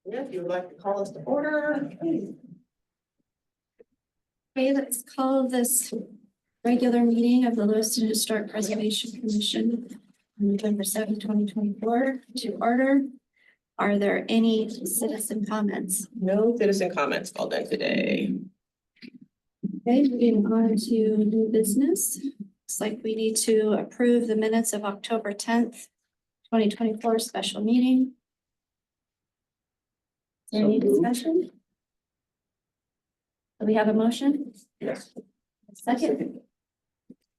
Yeah, if you would like to call us to order. Okay, let's call this regular meeting of the Lewiston Historic Preservation Commission on November 7, 2024 to order. Are there any citizen comments? No citizen comments called in today. Okay, moving on to new business. Looks like we need to approve the minutes of October 10th, 2024 special meeting. Any discussion? Do we have a motion? Yes. Second.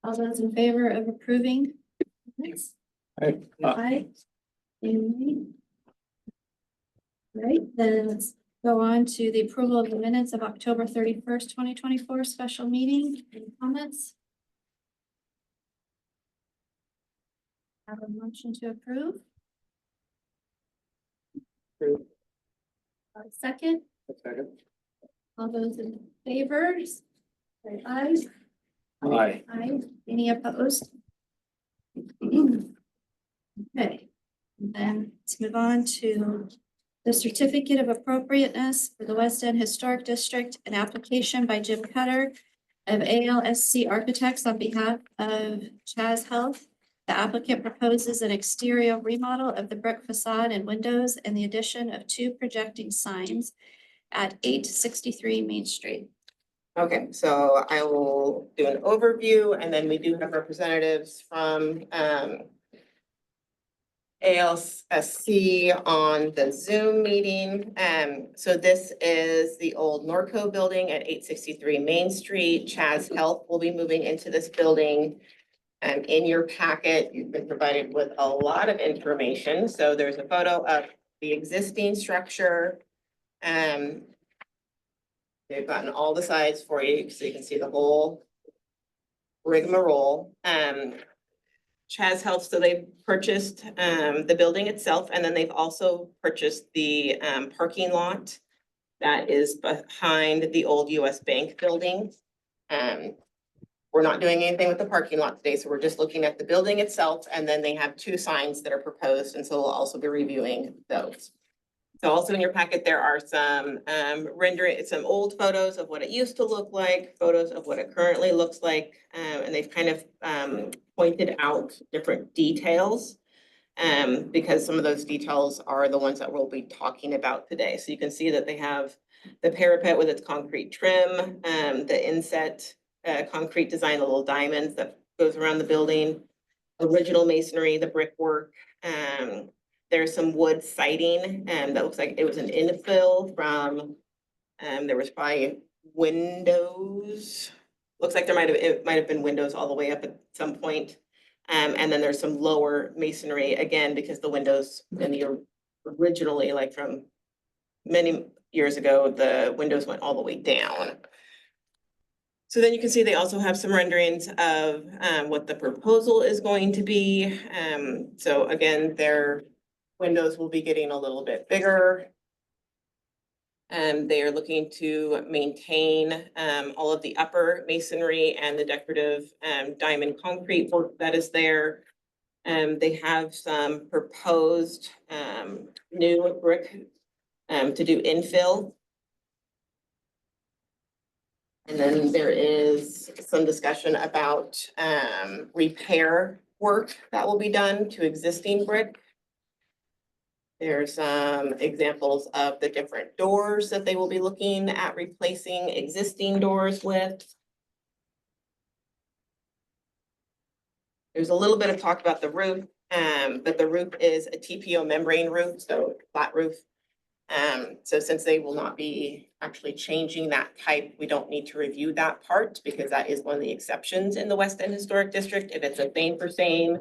All those in favor of approving? Minutes? Aye. Any? Right, then let's go on to the approval of the minutes of October 31st, 2024 special meeting. Any comments? Have a motion to approve. Approved. Second, all those in favor? Say aye. Aye. Aye. Any opposed? Okay, and then let's move on to the certificate of appropriateness for the West End Historic District, an application by Jim Cutter of ALSC Architects on behalf of Chaz Health. The applicant proposes an exterior remodel of the brick facade and windows and the addition of 2 projecting signs at 863 Main Street. Okay, so I will do an overview and then we do have representatives from ALSC on the Zoom meeting. So this is the old Norco building at 863 Main Street. Chaz Health will be moving into this building. In your packet, you've been provided with a lot of information. So there's a photo of the existing structure. They've gotten all the sides for you, so you can see the whole rigmarole. Chaz Health, so they purchased the building itself, and then they've also purchased the parking lot that is behind the old US Bank building. We're not doing anything with the parking lot today, so we're just looking at the building itself, and then they have 2 signs that are proposed, and so we'll also be reviewing those. So also in your packet, there are some rendering, some old photos of what it used to look like, photos of what it currently looks like, and they've kind of pointed out different details because some of those details are the ones that we'll be talking about today. So you can see that they have the parapet with its concrete trim, the inset concrete design, the little diamonds that goes around the building, original masonry, the brickwork. There's some wood siding that looks like it was an infill from, there was probably windows. Looks like it might have been windows all the way up at some point. And then there's some lower masonry again, because the windows in the originally, like from many years ago, the windows went all the way down. So then you can see they also have some renderings of what the proposal is going to be. So again, their windows will be getting a little bit bigger. They are looking to maintain all of the upper masonry and the decorative diamond concrete work that is there. They have some proposed new brick to do infill. And then there is some discussion about repair work that will be done to existing brick. There's some examples of the different doors that they will be looking at replacing existing doors with. There's a little bit of talk about the roof, but the roof is a TPO membrane roof, so flat roof. So since they will not be actually changing that type, we don't need to review that part because that is one of the exceptions in the West End Historic District. If it's a same for same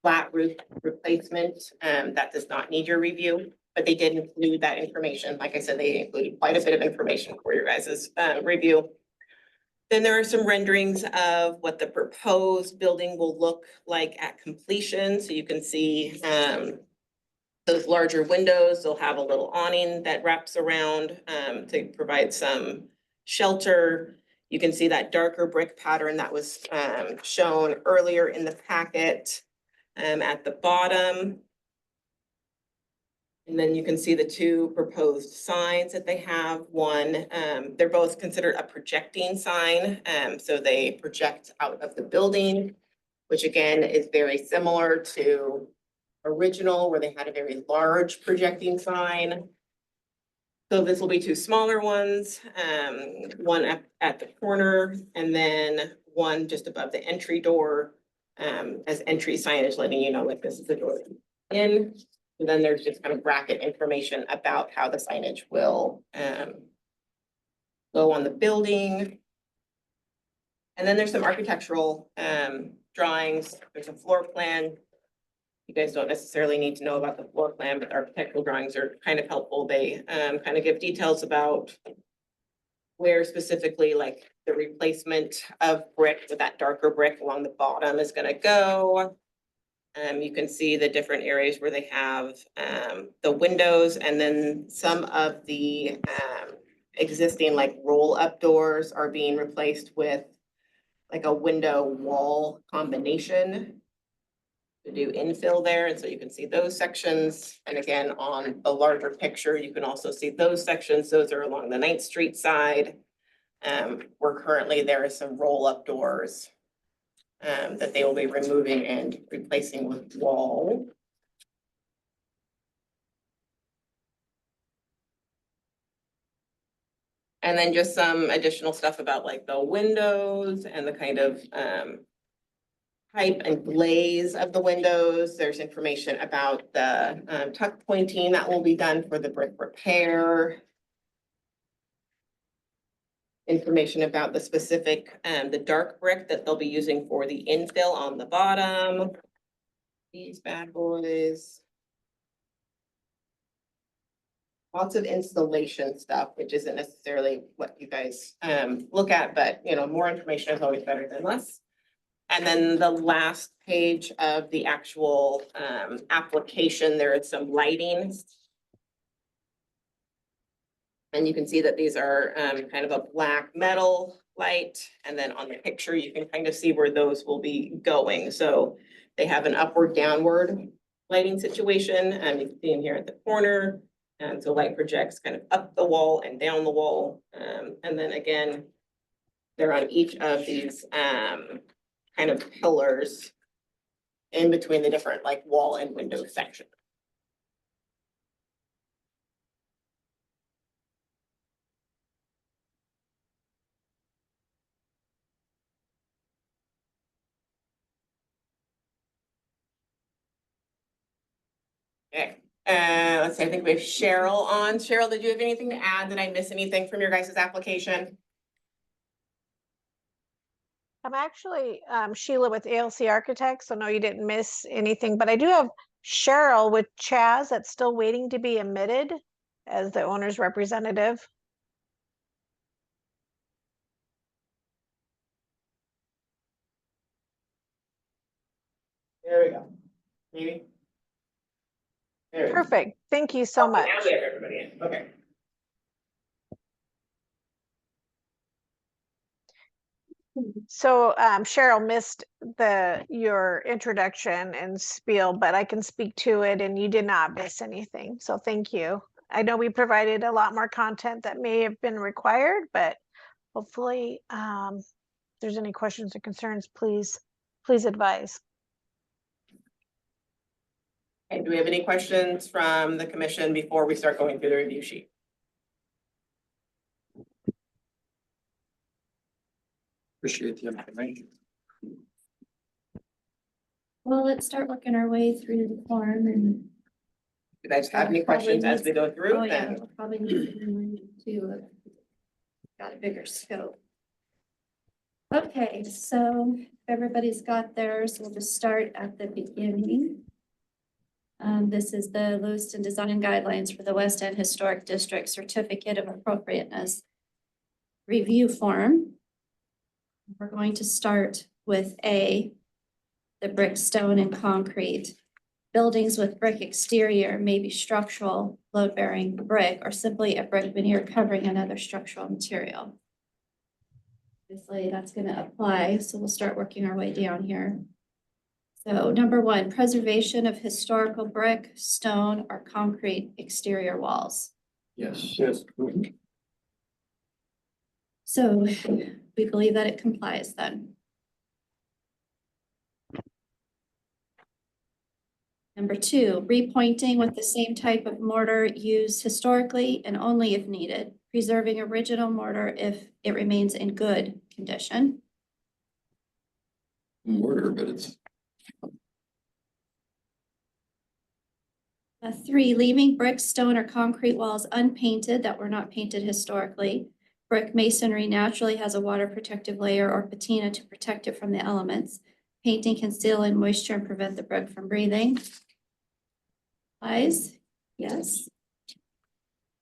flat roof replacement, that does not need your review, but they did include that information. Like I said, they included quite a bit of information for your guys' review. Then there are some renderings of what the proposed building will look like at completion. So you can see those larger windows. They'll have a little awning that wraps around to provide some shelter. You can see that darker brick pattern that was shown earlier in the packet. At the bottom, And then you can see the two proposed signs that they have. One, they're both considered a projecting sign. So they project out of the building, which again is very similar to original where they had a very large projecting sign. So this will be two smaller ones, one at the corner and then one just above the entry door, as entry signage letting you know like this is the door in. And then there's just kind of bracket information about how the signage will go on the building. And then there's some architectural drawings. There's a floor plan. You guys don't necessarily need to know about the floor plan, but the architectural drawings are kind of helpful. They kind of give details about where specifically like the replacement of brick with that darker brick along the bottom is going to go. You can see the different areas where they have the windows and then some of the existing like roll up doors are being replaced with like a window wall combination to do infill there. And so you can see those sections. And again, on the larger picture, you can also see those sections. Those are along the 9th Street side. Where currently there is some roll up doors that they will be removing and replacing with wall. And then just some additional stuff about like the windows and the kind of type and glaze of the windows. There's information about the tuck pointing that will be done for the brick repair. Information about the specific, the dark brick that they'll be using for the infill on the bottom. These bad boys. Lots of installation stuff, which isn't necessarily what you guys look at, but you know, more information is always better than less. And then the last page of the actual application, there is some lighting. And you can see that these are kind of a black metal light. And then on the picture, you can kind of see where those will be going. So they have an upward downward lighting situation. And you can see them here at the corner. And so light projects kind of up the wall and down the wall. And then again, they're on each of these kind of pillars in between the different like wall and window sections. Okay, let's see, I think we have Cheryl on. Cheryl, did you have anything to add? Did I miss anything from your guys' application? I'm actually Sheila with ALC Architects, so no, you didn't miss anything, but I do have Cheryl with Chaz that's still waiting to be admitted as the owner's representative. There we go. Maybe. There we go. Perfect. Thank you so much. Now we have everybody in. Okay. So Cheryl missed your introduction and spiel, but I can speak to it and you did not miss anything. So thank you. I know we provided a lot more content that may have been required, but hopefully if there's any questions or concerns, please advise. Okay, do we have any questions from the commission before we start going through the review sheet? Appreciate the information. Well, let's start working our way through the form and. Do you guys have any questions as we go through? Oh, yeah, we'll probably need to remind you too. Got a bigger scope. Okay, so if everybody's got theirs, we'll just start at the beginning. This is the Lewiston Design Guidelines for the West End Historic District Certificate of Appropriateness Review Form. We're going to start with A, the brick, stone, and concrete. Buildings with brick exterior may be structural, load-bearing brick, or simply a brick veneer covering another structural material. Obviously, that's going to apply, so we'll start working our way down here. So number one, preservation of historical brick, stone, or concrete exterior walls. Yes. Yes. So we believe that it complies then. Number two, repointing with the same type of mortar used historically and only if needed, preserving original mortar if it remains in good condition. Mortar, but it's. Three, leaving brick, stone, or concrete walls unpainted that were not painted historically. Brick masonry naturally has a water protective layer or patina to protect it from the elements. Painting can seal in moisture and prevent the brick from breathing. Eyes, yes.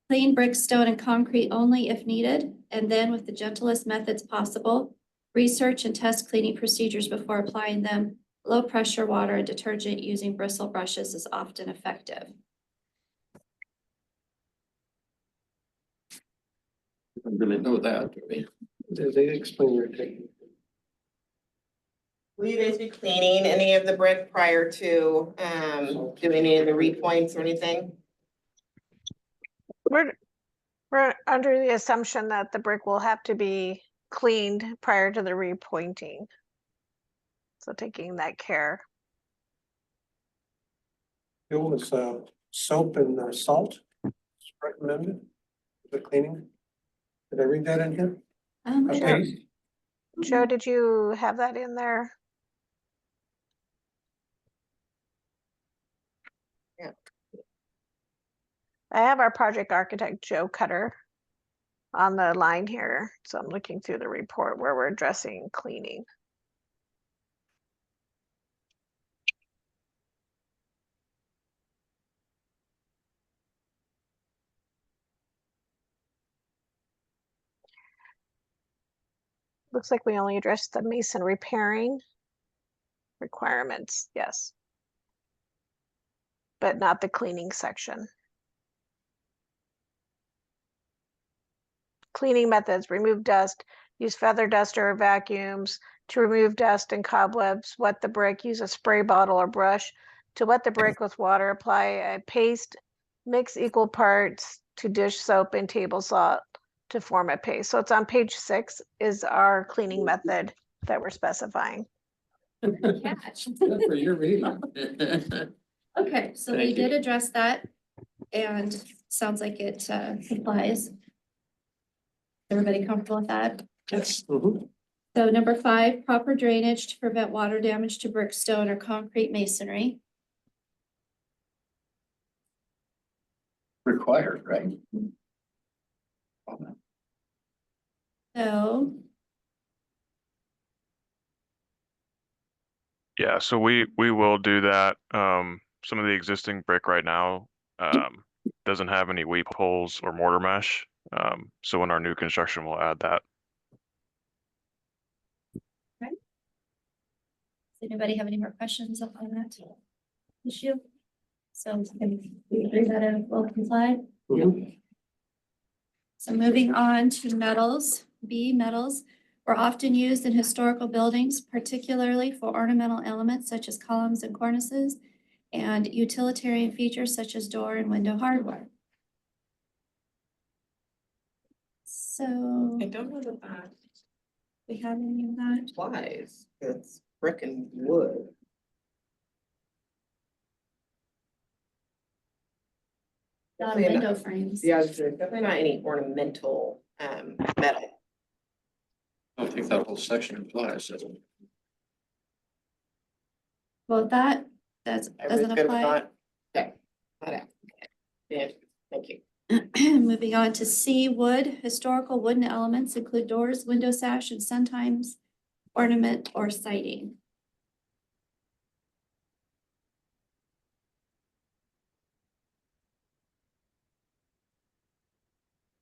Clean brick, stone, and concrete only if needed, and then with the gentlest methods possible. Research and test cleaning procedures before applying them. Low pressure water and detergent using bristle brushes is often effective. We don't really know that, do we? They explain your technique. Will you guys be cleaning any of the brick prior to doing any of the repoints or anything? We're under the assumption that the brick will have to be cleaned prior to the repointing. So taking that care. It was soap and salt. It's recommended. The cleaning. Did I read that in here? Sure. Okay. Joe, did you have that in there? Yeah. I have our project architect, Joe Cutter, on the line here. So I'm looking through the report where we're addressing cleaning. Looks like we only addressed the mason repairing requirements, yes. But not the cleaning section. Cleaning methods, remove dust, use feather duster or vacuums to remove dust and cobwebs, wet the brick, use a spray bottle or brush to wet the brick with water, apply a paste, mix equal parts to dish soap and table salt to form a paste. So it's on page 6 is our cleaning method that we're specifying. Catch. Good for your reading. Okay, so we Thank you. did address that and sounds like it complies. Everybody comfortable with that? Yes. So number 5, proper drainage to prevent water damage to brick, stone, or concrete masonry. Required, right? So Yeah, so we will do that. Some of the existing brick right now doesn't have any weep holes or mortar mesh. So in our new construction, we'll add that. does anybody have any more questions on that issue? So can we agree that it will comply? So moving on to metals, B, metals were often used in historical buildings, particularly for ornamental elements such as columns and cornices, and utilitarian features such as door and window hardware. So I don't know that that we have any of that? applies. It's brick and wood. Not Yeah. window frames. Yeah, there's definitely not any ornamental metal. I don't think that whole section applies, does it? Well, that doesn't Everybody's good with apply. that? Okay. Got it. Okay. Yeah, thank you. Moving on to C, wood. Historical wooden elements include doors, window sash, and sometimes ornament or siding.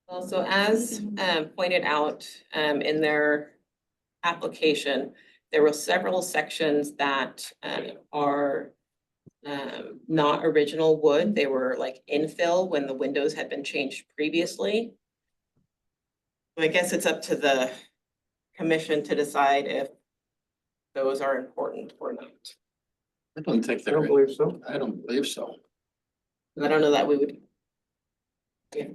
Well, so as pointed out in their application, there were several sections that are not original wood. They were like infill when the windows had been changed previously. I guess it's up to the commission to decide if those are important or not. I don't think I they're, don't believe so. I don't believe so. I don't know that we would.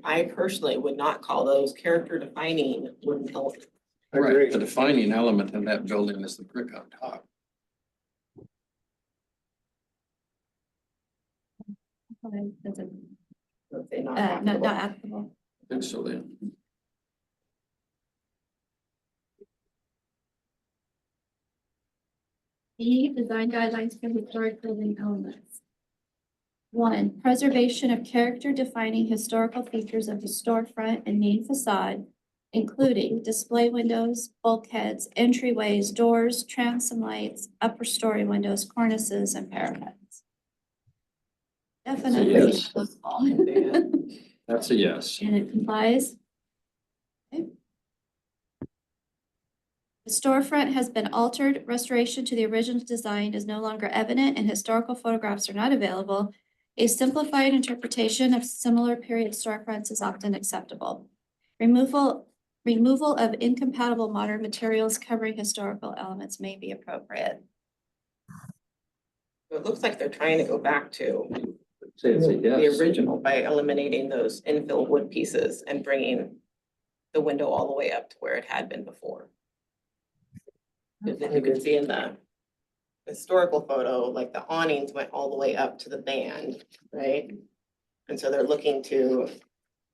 I personally would not call those character defining wooden elements. I agree. Right, the defining element in that building is the brick on top. Doesn't, Would say not not applicable. applicable. I think so then. E, design guidelines for historic building elements. 1, preservation of character defining historical features of the storefront and main facade, including display windows, bulkheads, entryways, doors, transom lights, upper story windows, cornices, and parapets. Definitely. yes. applicable. That's a yes. And it complies. Okay. The storefront has been altered. Restoration to the original design is no longer evident and historical photographs are not available. A simplified interpretation of similar period storefronts is often acceptable. Removal of incompatible modern materials covering historical elements may be appropriate. It looks like they're trying to go back to Say it's a the yes. original by eliminating those infill wood pieces and bringing the window all the way up to where it had been before. Because if you can see in the historical photo, like the awnings went all the way up to the band, right? And so they're looking to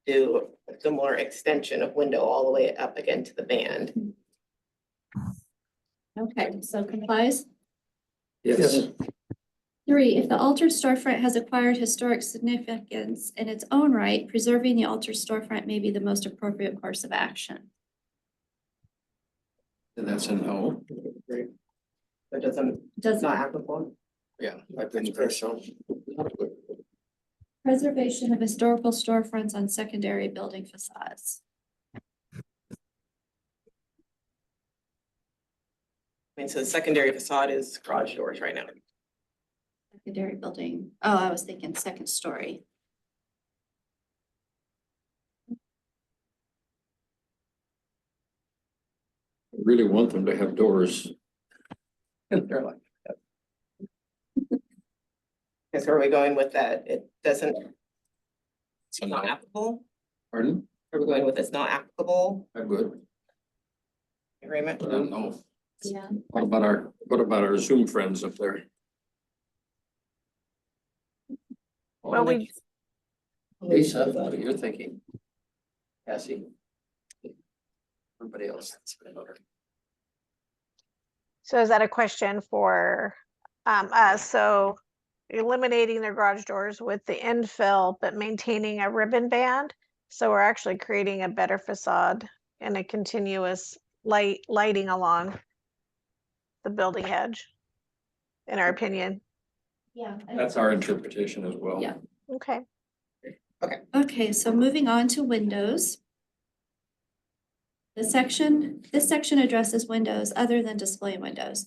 do a similar extension of window all the way up again to the band. Okay, so complies. Yes. 3, if the altered storefront has acquired historic significance in its own right, preserving the altered storefront may be the most appropriate course of action. And that's a no. Great. That doesn't, Does not applicable. Yeah, I didn't think so. preservation of historical storefronts on secondary building facades. I mean, so the secondary facade is garage doors right now. Secondary building, oh, I was thinking second story. I really want them to have doors. And they're like, Is where are we going with that? It doesn't, it's so not no. applicable? Pardon? Are we going with it's not applicable I would, agreement? but I don't know. Yeah. What about our Zoom friends up there? Well, we, Lisa, what are you thinking? Cassie? Everybody else. so is that a question for us? So eliminating their garage doors with the infill, but maintaining a ribbon band. So we're actually creating a better facade and a continuous lighting along the building edge, in our opinion. Yeah. That's our interpretation as well. Yeah. Okay. Okay, so moving on to windows. This section addresses windows other than display windows,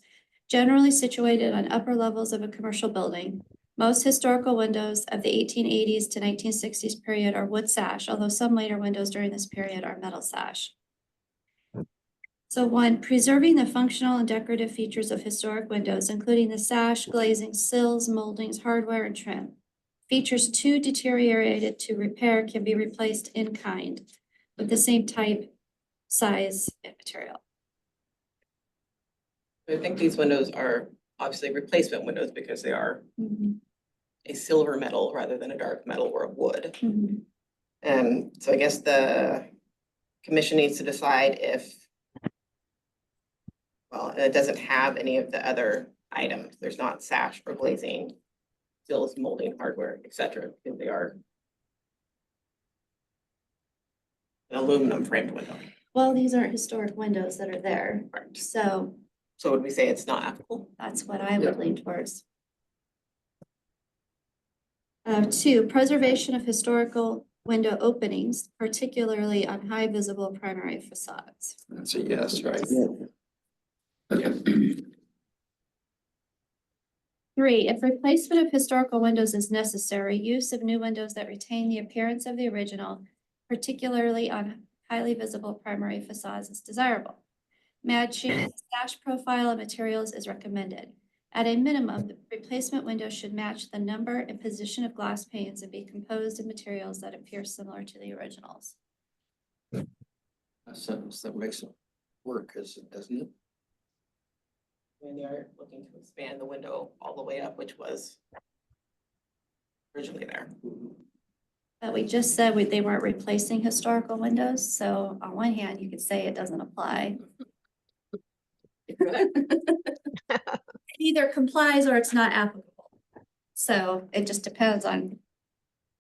generally situated on upper levels of a commercial building. Most historical windows of the 1880s to 1960s period are wood sash, although some later windows during this period are metal sash. So 1, preserving the functional and decorative features of historic windows, including the sash, glazing, sills, moldings, hardware, and trim. Features too deteriorated to repair can be replaced in kind with the same type, size, and material. I think these windows are obviously replacement windows because they are a silver metal rather than a dark metal or a wood. So I guess the commission needs to decide if, well, it doesn't have any of the other items. There's not sash or glazing, sills, molding, hardware, etc. Because they are an aluminum framed window. Well, these aren't historic windows that are there, so So would we say it's not applicable? that's what I would lean towards. 2, preservation of historical window openings, particularly on high visible primary facades. That's a yes, right? Yeah. 3, if replacement of historical windows is necessary, use of new windows that retain the appearance of the original, particularly on highly visible primary facades, is desirable. Matching sash profile and materials is recommended. At a minimum, the replacement window should match the number and position of glass panes and be composed of materials that appear similar to the originals. A sentence that makes it work, doesn't it? And they're looking to expand the window all the way up, which was originally there. But we just said they weren't replacing historical windows, so on one hand, you could say it doesn't apply. It either complies or it's not applicable. So it just depends on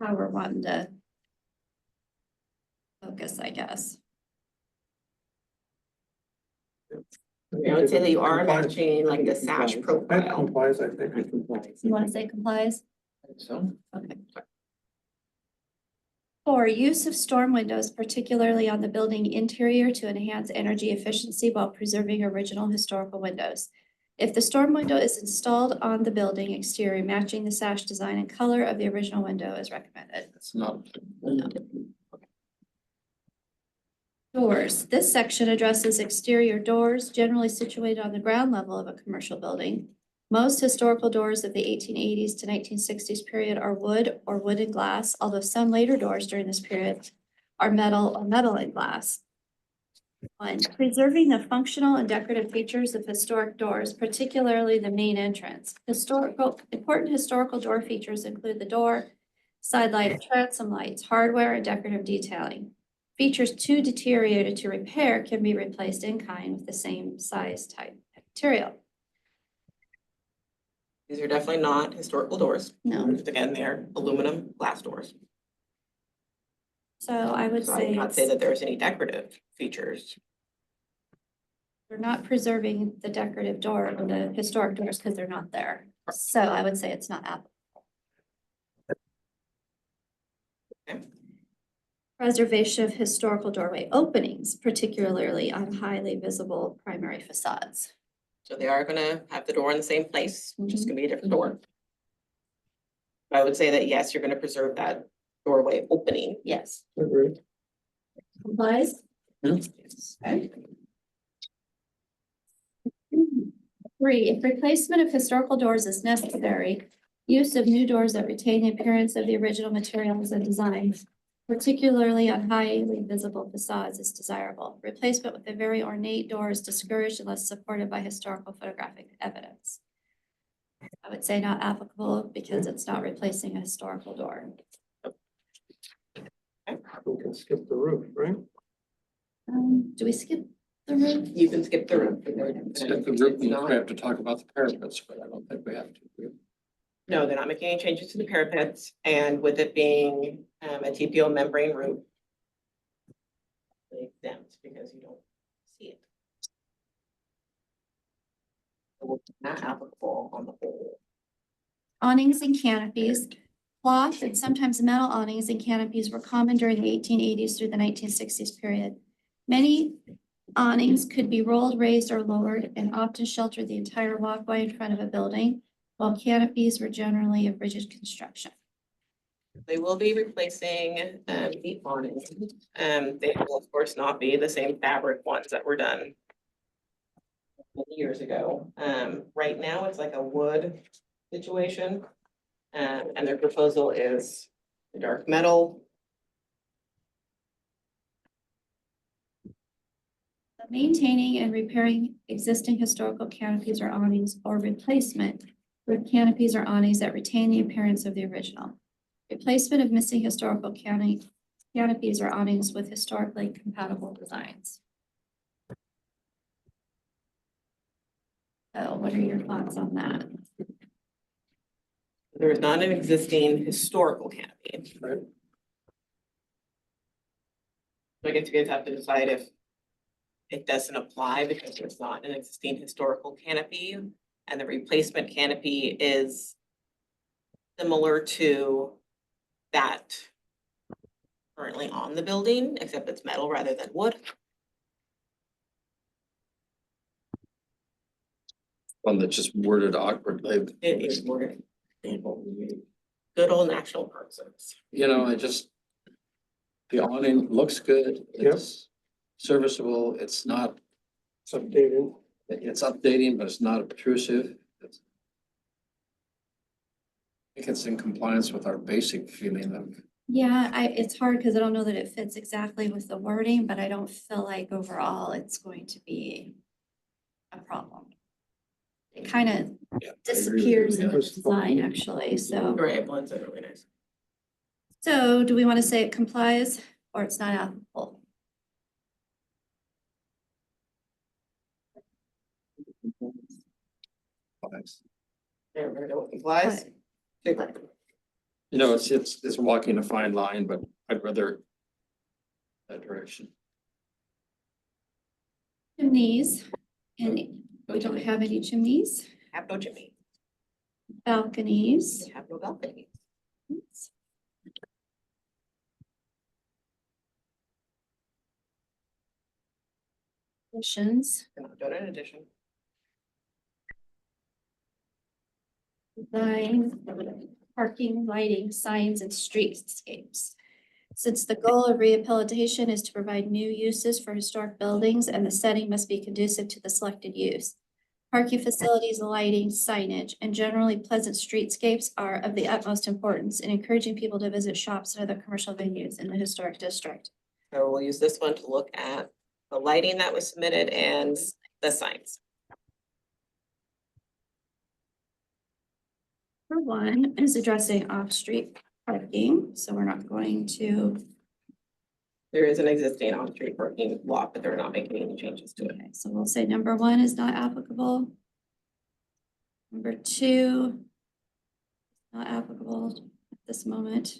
how we're wanting to focus, I guess. I would say that you are matching like the sash That profile. complies, I think. You want to say complies? So, Okay. 4, use of storm windows, particularly on the building interior to enhance energy efficiency while preserving original historical windows. If the storm window is installed on the building exterior, matching the sash design and color of the original window is recommended. it's not. Doors. This section addresses exterior doors generally situated on the ground level of a commercial building. Most historical doors of the 1880s to 1960s period are wood or wooden glass, although some later doors during this period are metal or metal and glass. 1, preserving the functional and decorative features of historic doors, particularly the main entrance. Important historical door features include the door, side light, transom lights, hardware, and decorative detailing. Features too deteriorated to repair can be replaced in kind with the same size, type, and material. These are definitely not historical doors. No, Again, they're aluminum glass doors. so I would So I would say not say that there's any decorative features. we're not preserving the decorative door or the historic doors because they're not there. So I would say it's not applicable. Okay. Preservation of historical doorway openings, particularly on highly visible primary facades. So they are gonna have the door in the same place, just gonna be a different door. I would say that yes, you're gonna preserve that doorway opening. Yes. Agreed. Complies? Okay. 3, if replacement of historical doors is necessary, use of new doors that retain the appearance of the original materials and designs, particularly on highly visible facades, is desirable. Replacement with a very ornate door is discouraged unless supported by historical photographic evidence. I would say not applicable because it's not replacing a historical door. We can skip the roof, right? Do we skip the roof? You can skip the roof. Skip the roof, we have to talk about the parapets, but I don't think we have to. No, they're not making any changes to the parapets, and with it being a TPO membrane roof. They exempt because you don't see it. So it's not applicable on the whole. Awnings and canopies. Cloth and sometimes metal awnings and canopies were common during the 1880s through the 1960s period. Many awnings could be rolled, raised, or lowered and often sheltered the entire walkway in front of a building, while canopies were generally of rigid construction. They will be replacing the awnings. They will of course not be the same fabric ones that were done many years ago. Right now, it's like a wood situation. And their proposal is dark metal. Maintaining and repairing existing historical canopies or awnings or replacement with canopies or awnings that retain the appearance of the original. Replacement of missing historical canopies or awnings with historically compatible designs. So what are your thoughts on that? There is not an existing historical canopy. Right. So I guess you guys have to decide if it doesn't apply because it's not an existing historical canopy, and the replacement canopy is similar to that currently on the building, except it's metal rather than wood. One that just worded awkwardly. It is worded. Good old National Park Service. You know, the awning looks good. It's serviceable. It's not, It's updated. it's updating, but it's not obtrusive. think it's in compliance with our basic feeling of, Yeah, it's hard because I don't know that it fits exactly with the wording, but I don't feel like overall it's going to be a problem. It kind of yeah. disappears in the you. design, actually, so. Right, it blends in really nice. So do we want to say it complies or it's not applicable? Yeah, we're gonna go with complies. Super. You know, it's walking a fine line, but I'd rather that direction. Chimneys, and we don't have any chimneys, Have no chimney, balconies. have no balcony. Additions, We're not doing an addition. design, parking, lighting, signs, and streetscapes. Since the goal of rehabilitation is to provide new uses for historic buildings and the setting must be conducive to the selected use. Parking facilities, lighting, signage, and generally pleasant streetscapes are of the utmost importance in encouraging people to visit shops and other commercial venues in the historic district. So we'll use this one to look at the lighting that was submitted and the signs. For one is addressing off-street parking, so we're not going to, There is an existing on-street parking lot, but they're not making any changes to it. okay, so we'll say number one is not applicable. Number two, not applicable at this moment.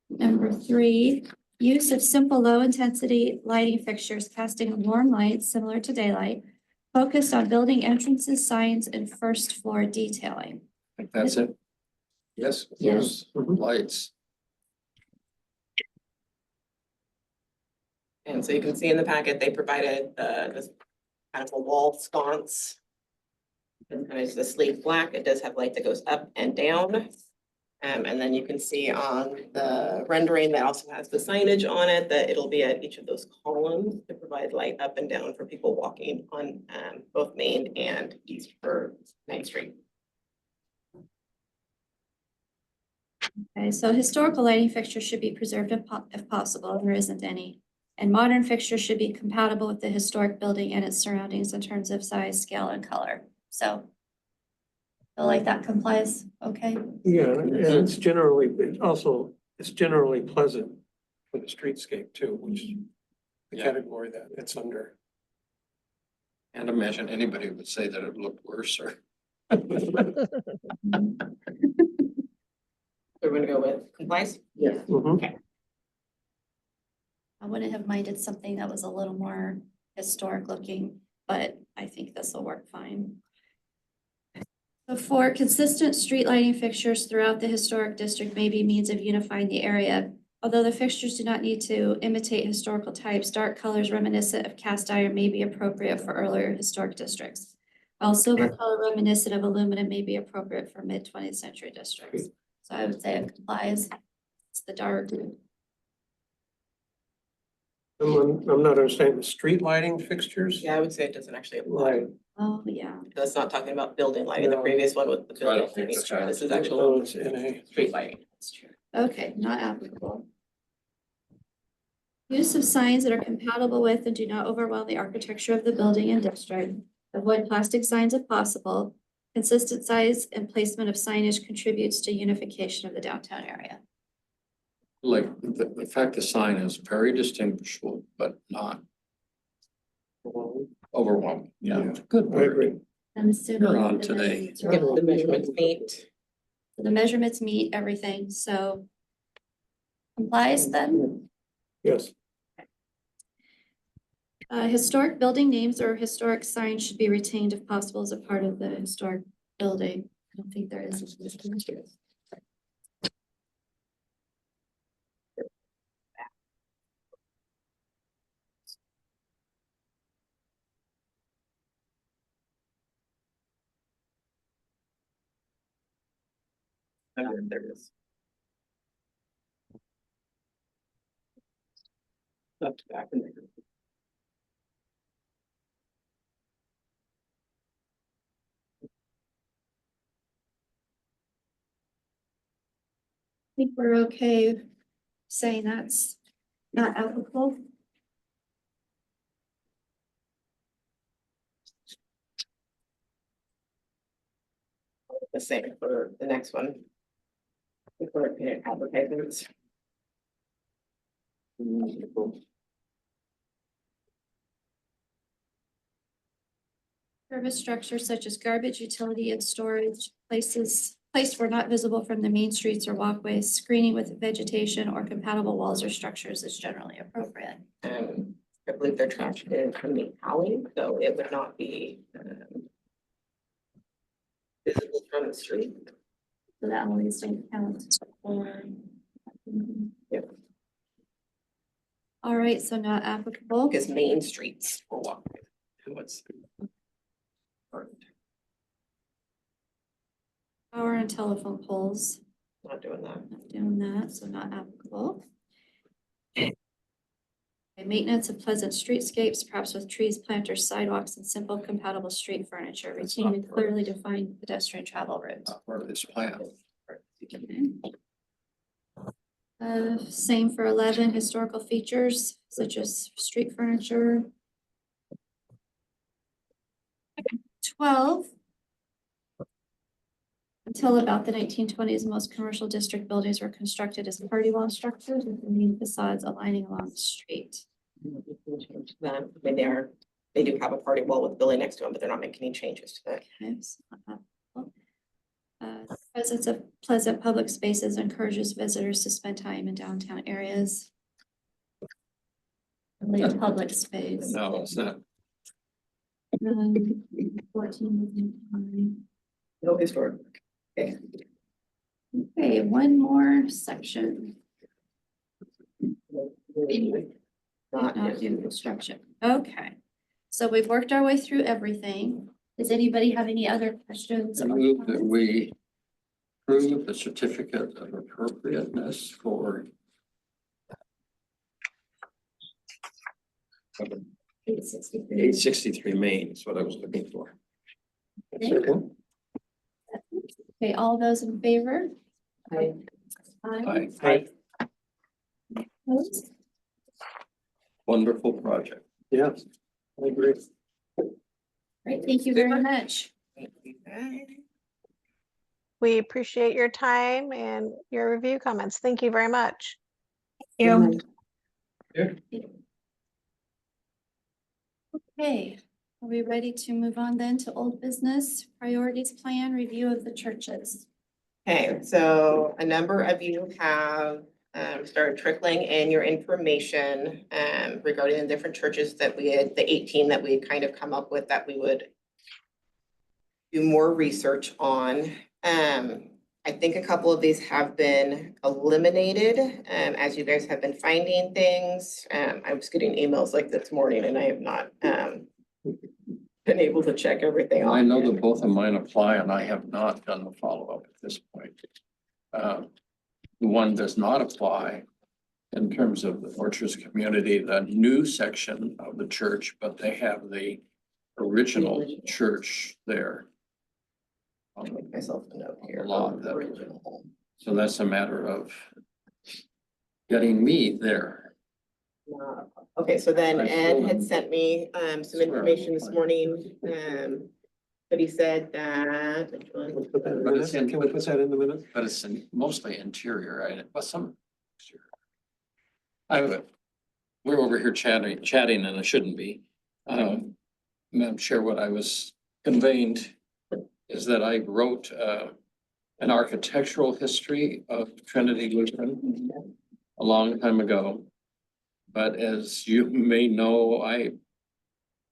Number three, use of simple low-intensity lighting fixtures casting warm light similar to daylight, focused on building entrances, signs, and first floor detailing. I think that's it. Yes. Yes. Lights. And so you can see in the packet, they provided this kind of a wall sconce. And it's the sleek black. It does have light that goes up and down. And then you can see on the rendering that also has the signage on it, that it'll be at each of those columns to provide light up and down for people walking on both Main and East for Main Street. Okay, so historical lighting fixtures should be preserved if possible, and there isn't any. And modern fixtures should be compatible with the historic building and its surroundings in terms of size, scale, and color. So feel like that complies, okay? Yeah, and it's generally, it's generally pleasant for the streetscape too, which is the Yeah. category that it's under. Can't imagine anybody would say that it looked worse or. We're gonna go with complies? Yes. Mhm. I wouldn't have minded something that was a little more historic looking, but I think this will work fine. So for consistent street lighting fixtures throughout the historic district may be means of unifying the area. Although the fixtures do not need to imitate historical types, dark colors reminiscent of cast iron may be appropriate for earlier historic districts. While silver color reminiscent of aluminum may be appropriate for mid-20th century districts. So I would say it complies. It's the dark. I'm not understanding the street lighting fixtures. Yeah, I would say it doesn't actually apply. Right, Oh, yeah. That's not talking about building lighting. The No. previous one with the So I don't building. think this lighting. has- This is so actual it's in a, street lighting. That's true. Okay, not applicable. Use of signs that are compatible with and do not overwhelm the architecture of the building and district. Avoid plastic signs if possible. Consistent size and placement of signage contributes to unification of the downtown area. Like the fact the sign is very distinguishable, but not overwhelming. Yeah, good I agree. word. I'm assuming. You're on the today. measurements are If all- the measurements meet. The measurements meet everything, so complies then. Yes. Historic building names or historic signs should be retained if possible as a part of the historic building. I don't think there is. There it is. Up to back in there. think we're okay saying that's not applicable. The same for the next one. Before advertisements. Service structures such as garbage, utility and storage placed where not visible from the main streets or walkways, screening with vegetation or compatible walls or structures is generally appropriate. I believe their trash is from the alley, so it would not be visible from the street. So that always don't count for. Yep. All right, so not applicable. Because main streets or walkways. What's Power and telephone poles, not doing that. not doing that, so not applicable. Okay, maintenance of pleasant streetscapes, perhaps with trees, planters, sidewalks, and simple compatible street furniture, That's retaining not clearly defined pedestrian travel routes. Not part of this plan. Same for 11, historical features such as street furniture. 12. Until about the 1920s, most commercial district buildings were constructed as party wall structures with the main facades aligning along the street. I mean, they do have a party wall with a building next to them, but they're not making any changes to that. Okay, so not applicable. The presence of pleasant public spaces encourages visitors to spend time in downtown areas. Only a public space. No, it's not. 14. No historic. Okay. Okay, one more section. Not Not do construction. Okay. So we've worked our way through everything. Does anybody have any other questions? I move that we approve the certificate of appropriateness for 863 Main is what I was looking for. Second. Okay, all those in favor? I Aye. Opposed? Wonderful project. Yes, I agree. Great, thank you very much. We appreciate your time and your review comments. Thank you very much. Okay, are we ready to move on then to old business priorities plan review of the churches? Okay, so a number of you have started trickling in your information regarding the different churches that we had, the 18 that we had kind of come up with that we would do more research on. I think a couple of these have been eliminated as you guys have been finding things. I was getting emails like this morning and I have not been able to check everything off. I know that both of mine apply and I have not done the follow-up at this point. The one does not apply in terms of the Fortress community, the new section of the church, but they have the original church there. I'll make myself a note here. Lot that- Original. So that's a matter of getting me there. Okay, so then I Ed told had him- sent me some information this morning. But he said that. We'll put that in the But minutes. it's in- Can we put that in the minutes? But it's mostly interior, right? But some. We're over here chatting and I shouldn't be. Madam Chair, what I was conveying is that I wrote an architectural history of Trinity Lutheran a long time ago. But as you may know,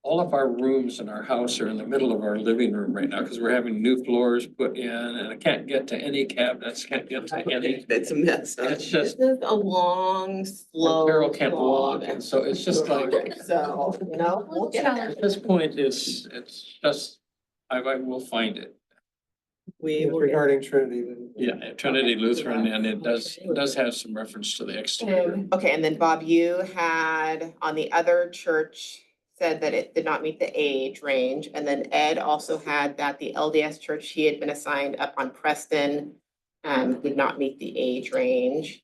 all of our rooms in our house are in the middle of our living room right now because we're having new floors put in and I can't get to any cabinets, can't get to any. It's a mess. It's just- This is a long, slow. Carol can't walk, slog. and so it's just like, So, you know, we'll get there. at this point, it's just, I will find it. We will get Regarding Trinity, then. Yeah, Trinity Lutheran, and it does have some reference to the exterior. Okay, and then Bob, you had on the other church said that it did not meet the age range. And then Ed also had that the LDS church he had been assigned up on Preston did not meet the age range.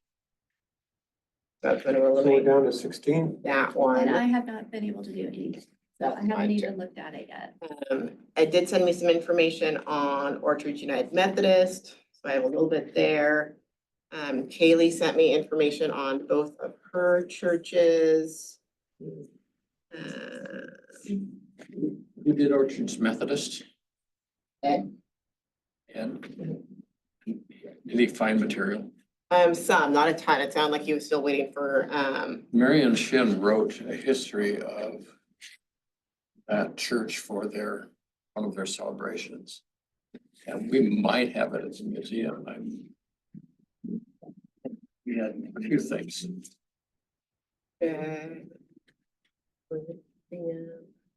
That's gonna So we're eliminate down to 16. that And I one. have not been able to do any, so That's I haven't fine, even too. looked at it yet. It did send me some information on Orchard United Methodist, so I have a little bit there. Kaylee sent me information on both of her churches. Who did Orchards Methodist? Ed. And did he find material? Some, not a ton. It sounded like he was still waiting for, Marion Shin wrote a history of that church for one of their celebrations. And we might have it as a museum. We had a few things.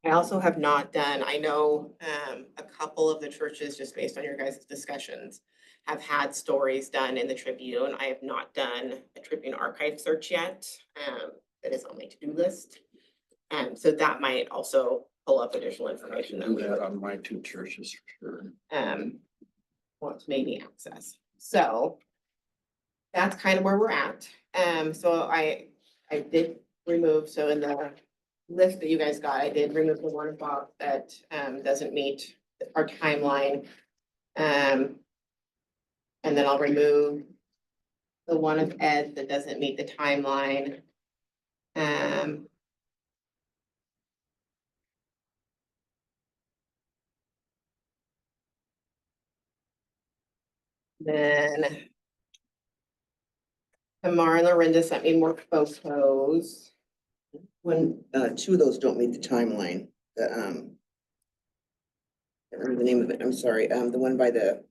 I also have not done, I know, a couple of the churches, just based on your guys' discussions, have had stories done in the Tribune. I have not done a Tribune archive search yet. That is on my to-do list. So that might also pull up additional information that Do we that on my two churches for sure. want to maybe access. So that's kind of where we're at. So I did remove, so in the list that you guys got, I did remove the one box that doesn't meet our timeline. And then I'll remove the one of Ed that doesn't meet the timeline. Then Tamara and Lorinda sent me more photos. Two of those don't meet the timeline, can't remember the name of it, I'm sorry, the one by the,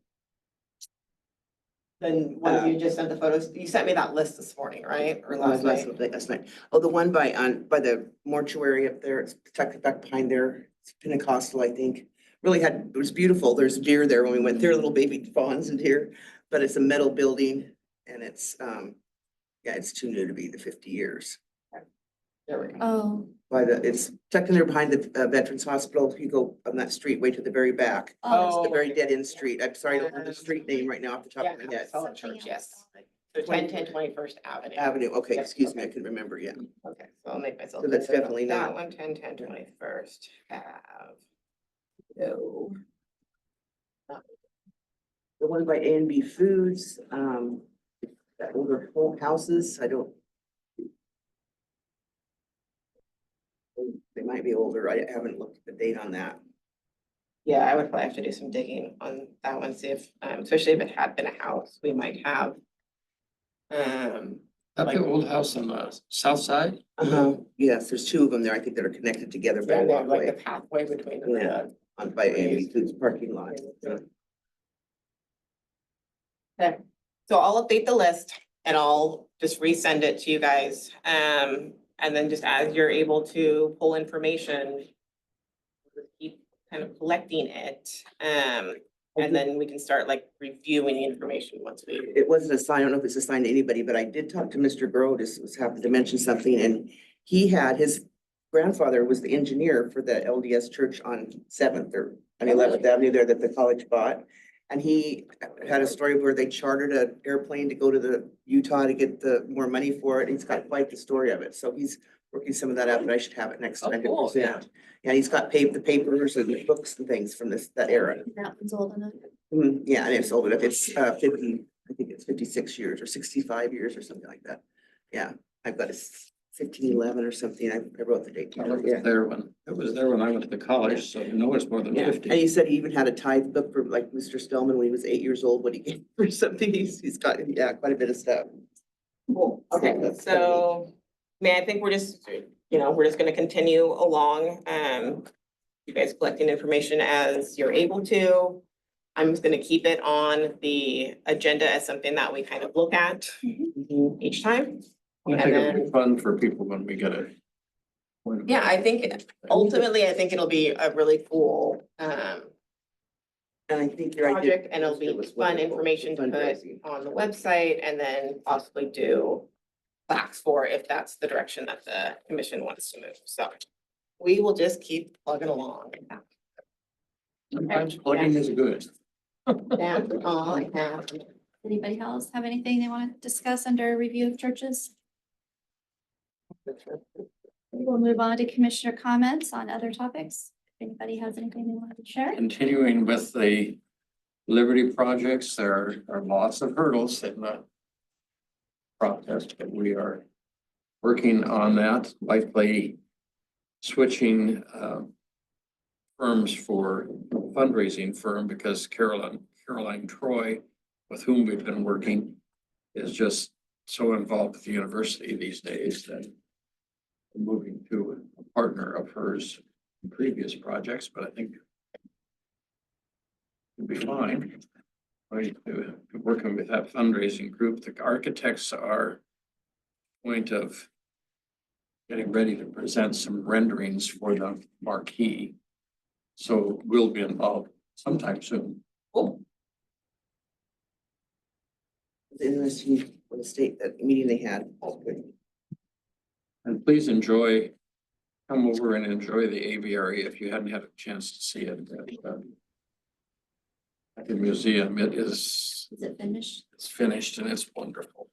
Then one you just sent the photos, you sent me that list this morning, right? Or last night? last night. Oh, the one by the mortuary up there, it's tucked back behind there, it's Pentecostal, I think. Really it was beautiful, there's deer there when we went there, little baby fawns and deer, but it's a metal building and it's, yeah, it's too new to be the 50 years. There we go. Oh, It's tucked in there behind the Veterans Hospital, if you go on that street way to the very back. oh. It's the very dead end street. I'm sorry, I don't know the street name right now off the top of my head. Solid Church, yes. So 1010 21st Avenue. Avenue, okay, Yep, excuse me, I okay. couldn't remember, yeah. Okay, so I'll make myself. So that's note of definitely that not- one, 1010 21st Ave. No. The one by A and B Foods, that older home houses, I don't. They might be older, I haven't looked at the date on that. Yeah, I would probably have to do some digging on that one, see if, especially if it had been a house, we might have. That the old house on the south side? Yes, there's two of them there, I think that are connected together by Yeah, a they have like the walkway pathway between them. Yeah. on by A and B Foods parking lot. Okay, so I'll update the list and I'll just resend it to you guys. And then just as you're able to pull information, keep kind of collecting it. And then we can start like reviewing the information once we. It wasn't assigned, I don't know if it's assigned to anybody, but I did talk to Mr. Grow, just was happened to mention something, and he had, his grandfather was the engineer for the LDS church on 7th or on 11th Avenue there that the college bought. And he had a story where they chartered an airplane to go to the Utah to get the more money for it. He's got quite the story of it. So he's working some of that out, but I should have it next time to cool, yeah. present. Yeah, he's got the papers and the books and things from that era. That one's old enough. Yeah, and it's old enough. It's 50, I think it's 56 years or 65 years or something like that. Yeah, I've got a 1511 or something. I wrote the date. I was Yeah. there when I went to college, so no, it's more than Yeah, and 50. he said he even had a tithe book for like Mr. Spellman when he was 8 years old, what he gave for something. He's got, yeah, quite a bit of stuff. Cool, okay, so, I mean, I think we're just, we're just gonna continue along, you guys collecting information as you're able to. I'm just gonna keep it on the agenda as something that we kind of look at each time. I think it'll be fun for people when we get it. Yeah, I think ultimately, I think it'll be a really cool, And I think your idea. project, and it'll be was fun wonderful. information to put Fundraising. on the website, and then possibly do plaques for if that's the direction that the commission wants to move, so. We will just keep plugging along. Sometimes plugging is good. That's all I have. Anybody else have anything they want to discuss under review of churches? We'll move on to commissioner comments on other topics. If anybody has anything they want to share. Continuing with the Liberty projects, there are lots of hurdles in the process, but we are working on that, likely switching firms for fundraising firm because Caroline Troy, with whom we've been working, is just so involved with the university these days that we're moving to a partner of hers in previous projects, but I think it'll be fine. Right, to working with that fundraising group, the architects are point of getting ready to present some renderings for the marquee. So we'll be involved sometime soon. Cool. It's interesting for the state, that meeting they had. And please come over and enjoy the aviary if you hadn't had a chance to see it. At the museum, Is it finished? it's finished and it's wonderful.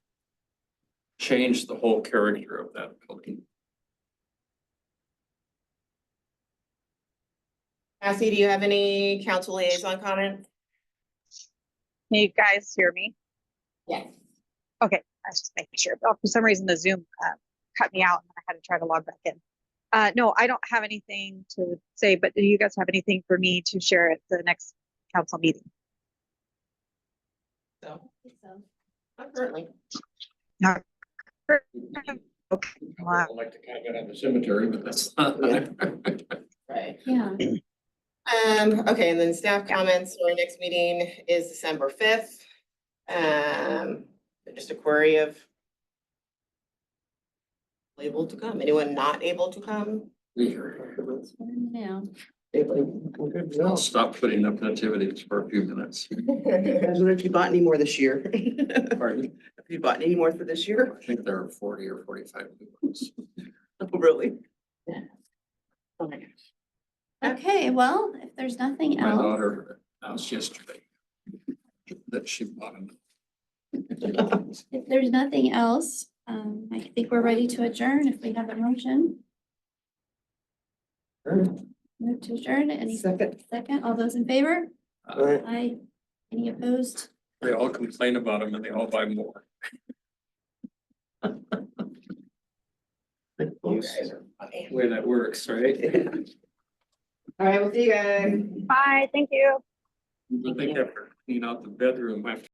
Changed the whole character of that building. Cassie, do you have any council liaison comment? Can you guys hear me? Yes. Okay, I was just making sure. But for some reason, the Zoom cut me out and I had to try to log back in. No, I don't have anything to say, but do you guys have anything for me to share at the next council meeting? So, not currently. Okay. I'd like to comment on the cemetery, but that's not. Right. Yeah. Okay, and then staff comments, so our next meeting is December 5th. Just a query of able to come, anyone not able to come? Now, I'll stop putting up nativities for a few minutes. I don't know if you bought any more this year. Pardon? Have you bought any more for this year? I think there are 40 or 45 new ones. Oh, really? okay, well, if there's nothing My else, daughter announced yesterday that she bought them. if there's nothing else, I think we're ready to adjourn if we have a motion. Move to adjourn. Any Second. second? All those in favor? Right. Aye. Any opposed? They all complain about them and they all buy more. You guys are funny. The way that works, right? All right, we'll see you guys. Bye, thank you. But they have to clean out the bedroom after